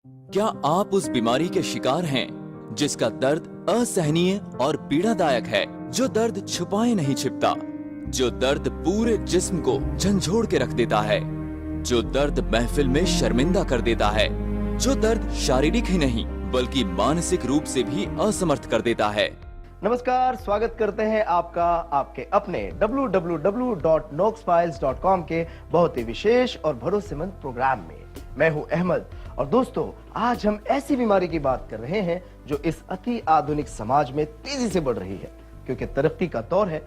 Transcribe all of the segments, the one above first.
क्या आप उस बीमारी के शिकार हैं जिसका दर्द असहनीय और पीड़ादायक है, जो दर्द छुपाए नहीं छिपता, जो दर्द पूरे जिस्म को झंझोड़ के रख देता है, जो दर्द महफिल में शर्मिंदा कर देता है, जो दर्द शारीरिक ही नहीं बल्कि मानसिक रूप से भी असमर्थ कर देता है। नमस्कार, स्वागत करते हैं आपका आपके अपने www.noxfiles.com के बहुत ही विशेष और भरोसेमंद प्रोग्राम में। मैं हूं अहमद और दोस्तों, आज हम ऐसी बीमारी की बात कर रहे हैं जो इस अति आधुनिक समाज में तेजी से बढ़ रही है, क्योंकि तरक्की का दौर है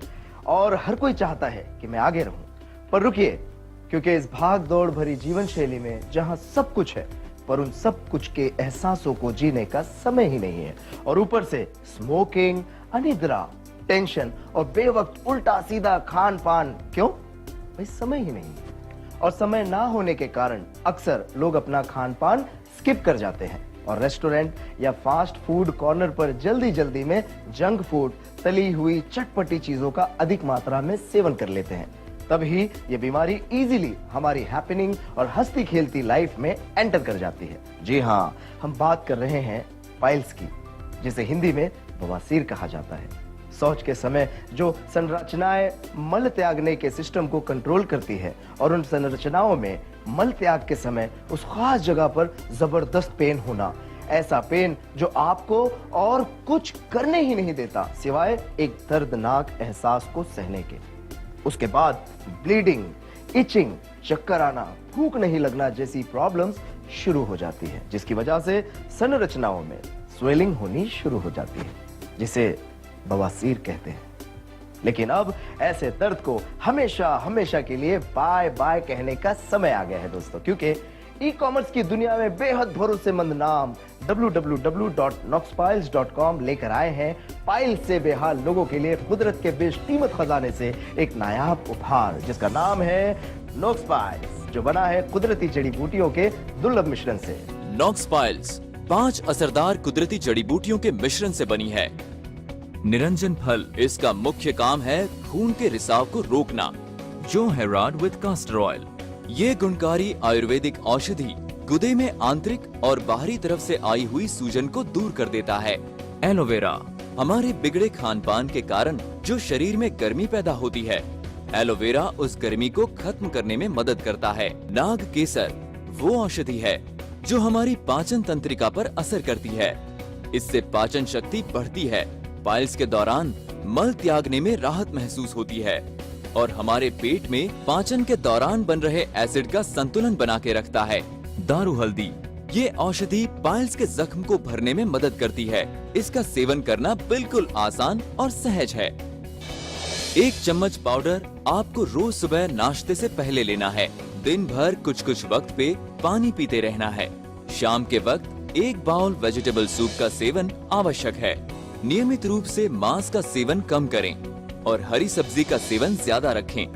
और हर कोई चाहता है कि मैं आगे रहूं। पर रुकिए, क्योंकि इस भाग दौड़ भरी जीवन शैली में जहां सब कुछ है पर उन सब कुछ के एहसासों को जीने का समय ही नहीं है, और ऊपर से स्मोकिंग, अनिद्रा, टेंशन और बेवक्त उल्टा सीधा खान पान। क्यों भाई? समय ही नहीं। और समय ना होने के कारण अक्सर लोग अपना खान पान स्किप कर जाते हैं और रेस्टोरेंट या फास्ट फूड कॉर्नर पर जल्दी जल्दी में जंक फूड, तली हुई चटपटी चीजों का अधिक मात्रा में सेवन कर लेते हैं। तभी ये बीमारी इजीली हमारी हैपनिंग और हंसती खेलती लाइफ में एंटर कर जाती है। जी हाँ, हम बात कर रहे हैं पाइल्स की, जिसे हिंदी में बवासीर कहा जाता है। शौच के समय जो संरचनाएं मल त्यागने के सिस्टम को कंट्रोल करती है, और उन संरचनाओं में मल त्याग के समय उस खास जगह पर जबरदस्त पेन होना, ऐसा पेन जो आपको और कुछ करने ही नहीं देता सिवाय एक दर्दनाक एहसास को सहने के। उसके बाद ब्लीडिंग, इचिंग, चक्कर आना, भूख नहीं लगना जैसी प्रॉब्लम्स शुरू हो जाती है, जिसकी वजह से संरचनाओं में स्वेलिंग होनी शुरू हो जाती है, जिसे बवासीर कहते हैं। लेकिन अब ऐसे दर्द को हमेशा हमेशा के लिए बाय बाय कहने का समय आ गया है दोस्तों, क्योंकि ई कॉमर्स की दुनिया में बेहद भरोसेमंद नाम www.noxfiles.com लेकर आए हैं पाइल से बेहाल लोगों के लिए कुदरत के बेशकीमत खजाने से एक नायाब उपहार, जिसका नाम है नॉक्सफाइल्स, जो बना है कुदरती जड़ी बूटियों के दुर्लभ मिश्रण से। नॉक्सफाइल्स 5 असरदार कुदरती जड़ी बूटियों के मिश्रण से बनी है। निरंजन फल, इसका मुख्य काम है खून के रिसाव को रोकना। जो हेराड विद कास्टर ऑयल, ये गुणकारी आयुर्वेदिक औषधि गुदे में आंतरिक और बाहरी तरफ से आई हुई सूजन को दूर कर देता है। एलोवेरा, हमारे बिगड़े खान पान के कारण जो शरीर में गर्मी पैदा होती है, एलोवेरा उस गर्मी को खत्म करने में मदद करता है। नाग केसर, वो औषधि है जो हमारी पाचन तंत्रिका पर असर करती है, इससे पाचन शक्ति बढ़ती है, पाइल्स के दौरान मल त्यागने में राहत महसूस होती है और हमारे पेट में पाचन के दौरान बन रहे एसिड का संतुलन बना के रखता है। दारू हल्दी, ये औषधि पाइल्स के जख्म को भरने में मदद करती है। इसका सेवन करना बिल्कुल आसान और सहज है। 1 चम्मच पाउडर आपको रोज सुबह नाश्ते से पहले लेना है। दिन भर कुछ कुछ वक्त पे पानी पीते रहना है। शाम के वक्त 1 बाउल वेजिटेबल सूप का सेवन आवश्यक है। नियमित रूप से मांस का सेवन कम करें और हरी सब्जी का सेवन ज्यादा रखें।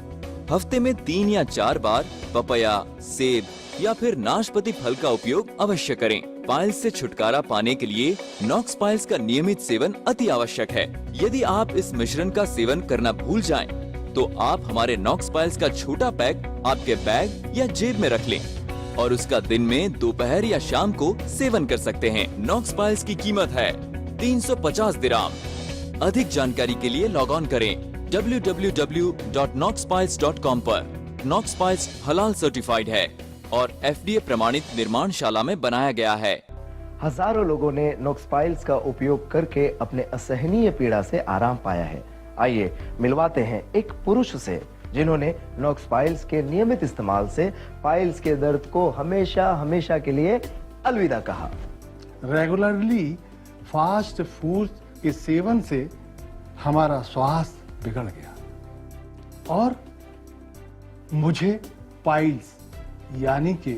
हफ्ते में 3 या 4 बार पपया, सेब या फिर नाशपाती फल का उपयोग अवश्य करें। पाइल्स से छुटकारा पाने के लिए नॉक्स पाइल्स का नियमित सेवन अति आवश्यक है। यदि आप इस मिश्रण का सेवन करना भूल जाएं, तो आप हमारे नॉक्स पाइल्स का छोटा पैक आपके बैग या जेब में रख लें और उसका दिन में, दोपहर या शाम को सेवन कर सकते हैं। नॉक्स पाइल्स की कीमत है 350 दिराम। अधिक जानकारी के लिए लॉग ऑन करें www.noxpiles.com पर। नॉक्सपाइल्स हलाल सर्टिफाइड है और FDA प्रमाणित निर्माणशाला में बनाया गया है। हजारों लोगों ने नॉक्सफाइल्स का उपयोग करके अपने असहनीय पीड़ा से आराम पाया है। आइए मिलवाते हैं एक पुरुष से जिन्होंने नॉक्सफाइल्स के नियमित इस्तेमाल से पाइल्स के दर्द को हमेशा हमेशा के लिए अलविदा कहा। रेगुलरली फास्ट फूड के सेवन से हमारा स्वास्थ्य बिगड़ गया और मुझे पाइल्स यानी कि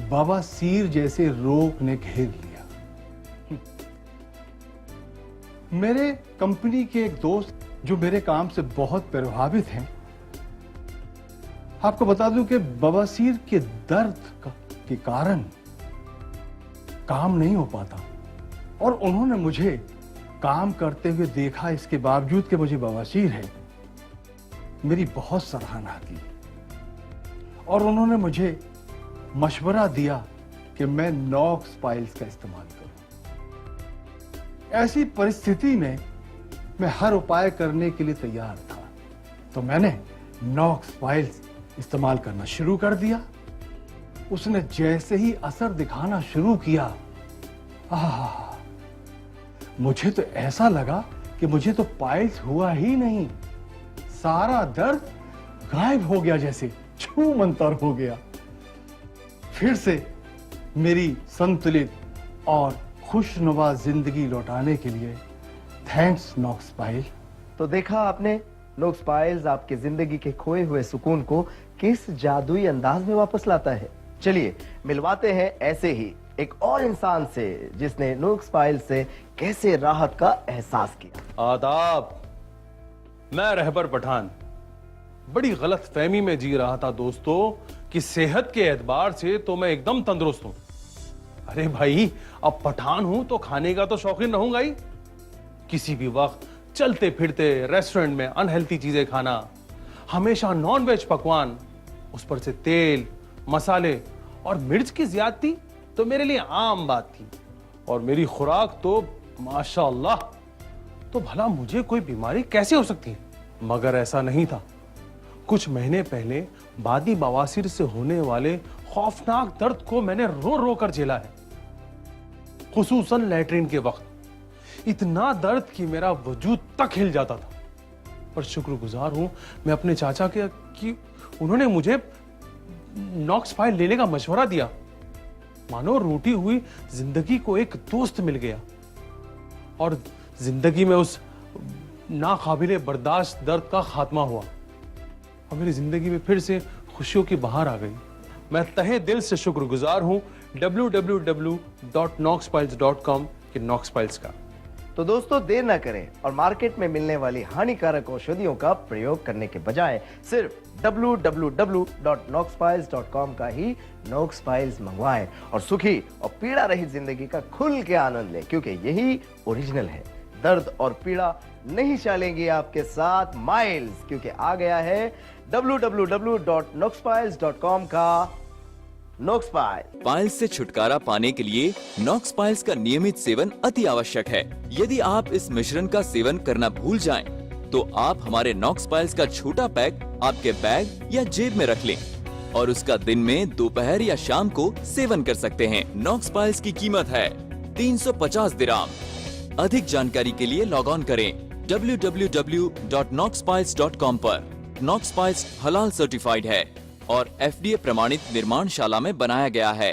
बवासीर जैसे रोग ने घेर लिया। मेरे कंपनी के एक दोस्त जो मेरे काम से बहुत प्रभावित हैं, आपको बता दूं कि बवासीर के दर्द के कारण काम नहीं हो पाता और उन्होंने मुझे काम करते हुए देखा। इसके बावजूद कि मुझे बवासीर है, मेरी बहुत सराहना की और उन्होंने मुझे मशवरा दिया कि मैं नॉक्स पाइल्स का इस्तेमाल करूं। ऐसी परिस्थिति में मैं हर उपाय करने के लिए तैयार था, तो मैंने नॉक्स पाइल्स इस्तेमाल करना शुरू कर दिया। उसने जैसे ही असर दिखाना शुरू किया, मुझे तो ऐसा लगा कि मुझे तो पाइल्स हुआ ही नहीं, सारा दर्द गायब हो गया, जैसे छू मंतर हो गया। फिर से मेरी संतुलित और खुशनुमा जिंदगी लौटाने के लिए थैंक्स नॉक्स पाइल। तो देखा आपने, नॉक्स पाइल्स आपकी जिंदगी के खोए हुए सुकून को किस जादुई अंदाज में वापस लाता है। चलिए मिलवाते हैं ऐसे ही एक और इंसान से जिसने नॉक्स पाइल से कैसे राहत का एहसास किया। आदाब, मैं रहबर पठान बड़ी गलत फहमी में जी रहा था दोस्तों कि सेहत के एतबार से तो मैं एकदम तंदुरुस्त हूं। अरे भाई, अब पठान हूं तो खाने का तो शौकीन रहूंगा ही। किसी भी वक्त चलते फिरते रेस्टोरेंट में अनहेल्थी चीजें खाना, हमेशा नॉन वेज पकवान, उस पर से तेल, मसाले और मिर्च की ज्यादती तो मेरे लिए आम बात थी। और मेरी खुराक तो माशाअल्लाह, तो भला मुझे कोई बीमारी कैसे हो सकती है? मगर ऐसा नहीं था। कुछ महीने पहले बादी बवासीर से होने वाले खौफनाक दर्द को मैंने रो रो कर झेला है, खुसूसन लैट्रिन के वक्त। इतना दर्द कि मेरा वजूद तक हिल जाता था। पर शुक्रगुजार हूं मैं अपने चाचा के कि उन्होंने मुझे नॉक्स पाइल लेने का मशवरा दिया। मानो रूठी हुई जिंदगी को एक दोस्त मिल गया और जिंदगी में उस नाकाबिले बर्दाश्त दर्द का खात्मा हुआ और मेरी जिंदगी में फिर से खुशियों की बहार आ गई। मैं तहे दिल से शुक्रगुजार हूं www.noxpiles.com के नॉक्स पाइल्स का। तो दोस्तों देर ना करें और मार्केट में मिलने वाली हानिकारक औषधियों का प्रयोग करने के बजाय सिर्फ www.noxpiles.com का ही नॉक्स पाइल्स मंगवाएं और सुखी और पीड़ा रहित जिंदगी का खुल के आनंद लें, क्योंकि यही ओरिजिनल है। दर्द और पीड़ा नहीं चलेंगी आपके साथ माइल्स, क्योंकि आ गया है www.noxpiles.com का नॉक्स पाइल। पाइल्स से छुटकारा पाने के लिए नॉक्स पाइल्स का नियमित सेवन अति आवश्यक है। यदि आप इस मिश्रण का सेवन करना भूल जाएं, तो आप हमारे नॉक्स पाइल्स का छोटा पैक आपके बैग या जेब में रख लें और उसका दिन में, दोपहर या शाम को सेवन कर सकते हैं। नॉक्स पाइल्स की कीमत है 350 दिराम। अधिक जानकारी के लिए लॉग ऑन करें www.noxpiles.com पर। नॉक्स पाइल्स हलाल सर्टिफाइड है और FDA प्रमाणित निर्माणशाला में बनाया गया है।